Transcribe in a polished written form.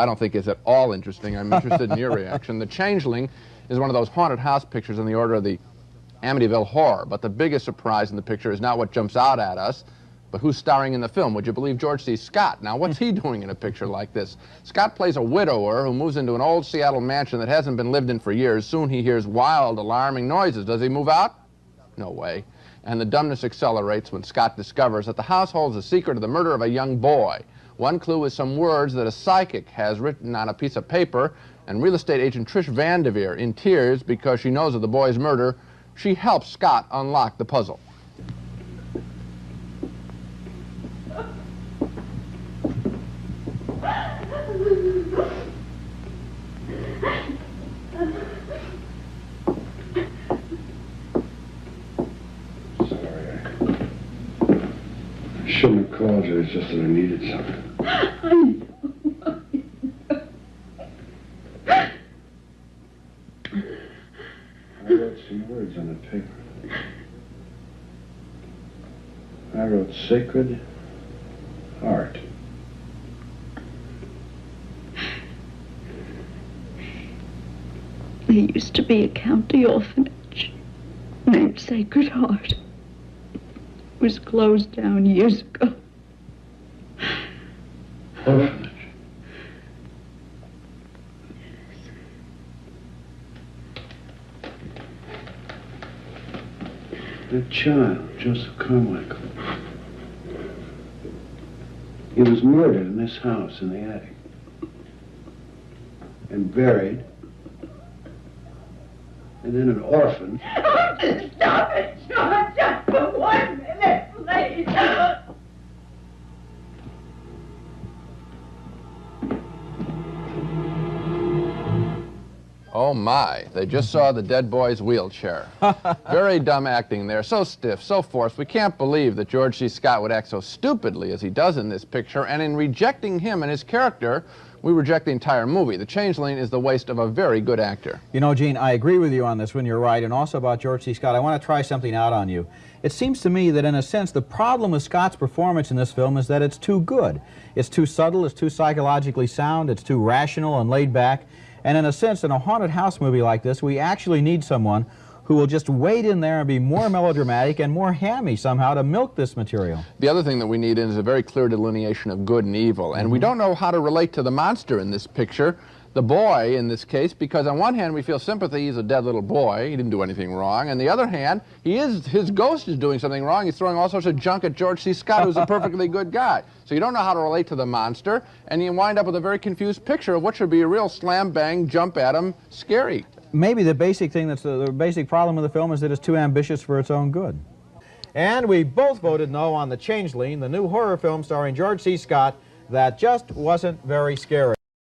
I don't think is at all interesting. I'm interested in your reaction. The Changeling is one of those haunted house pictures in the order of the Amityville Horror, but the biggest surprise in the picture is not what jumps out at us, but who's starring in the film. Would you believe George C. Scott? Now, what's he doing in a picture like this? Scott plays a widower who moves into an old Seattle mansion that hasn't been lived in for years. Soon he hears wild, alarming noises. Does he move out? No way. And the dumbness accelerates when Scott discovers that the house holds the secret of the murder of a young boy. One clue is some words that a psychic has written on a piece of paper, and real estate agent Trish Van Devere, in tears because she knows of the boy's murder, she helps Scott unlock the puzzle. I shouldn't have called you, it's just that I needed something. I know. I wrote some words on the paper. I wrote Sacred Heart. There used to be a county orphanage named Sacred Heart. It was closed down years ago. Orphanage? That child, Joseph Carmichael. He was murdered in this house in the attic. And buried. And then an orphan. Oh, just stop it, John, just for 1 minute, please. Oh my, they just saw the dead boy's wheelchair. Very dumb acting there, so stiff, so forced. We can't believe that George C. Scott would act so stupidly as he does in this picture, and in rejecting him and his character, we reject the entire movie. The Changeling is the waste of a very good actor. You know, Gene, I agree with you on this one, you're right, and also about George C. Scott. I want to try something out on you. It seems to me that, in a sense, the problem with Scott's performance in this film is that it's too good. It's too subtle, it's too psychologically sound, it's too rational and laid back. And in a sense, in a haunted house movie like this, we actually need someone who will just wade in there and be more melodramatic and more hammy somehow to milk this material. The other thing that we need is a very clear delineation of good and evil. And we don't know how to relate to the monster in this picture, the boy in this case, because on one hand we feel sympathy, he's a dead little boy, he didn't do anything wrong. On the other hand, his ghost is doing something wrong, he's throwing all sorts of junk at George C. Scott, who's a perfectly good guy. So you don't know how to relate to the monster, and you wind up with a very confused picture of what should be a real slam-bang, jump-at-him, scary. Maybe the basic thing that's the basic problem with the film is that it's too ambitious for its own good. And we both voted no on The Changeling, the new horror film starring George C. Scott that just wasn't very scary.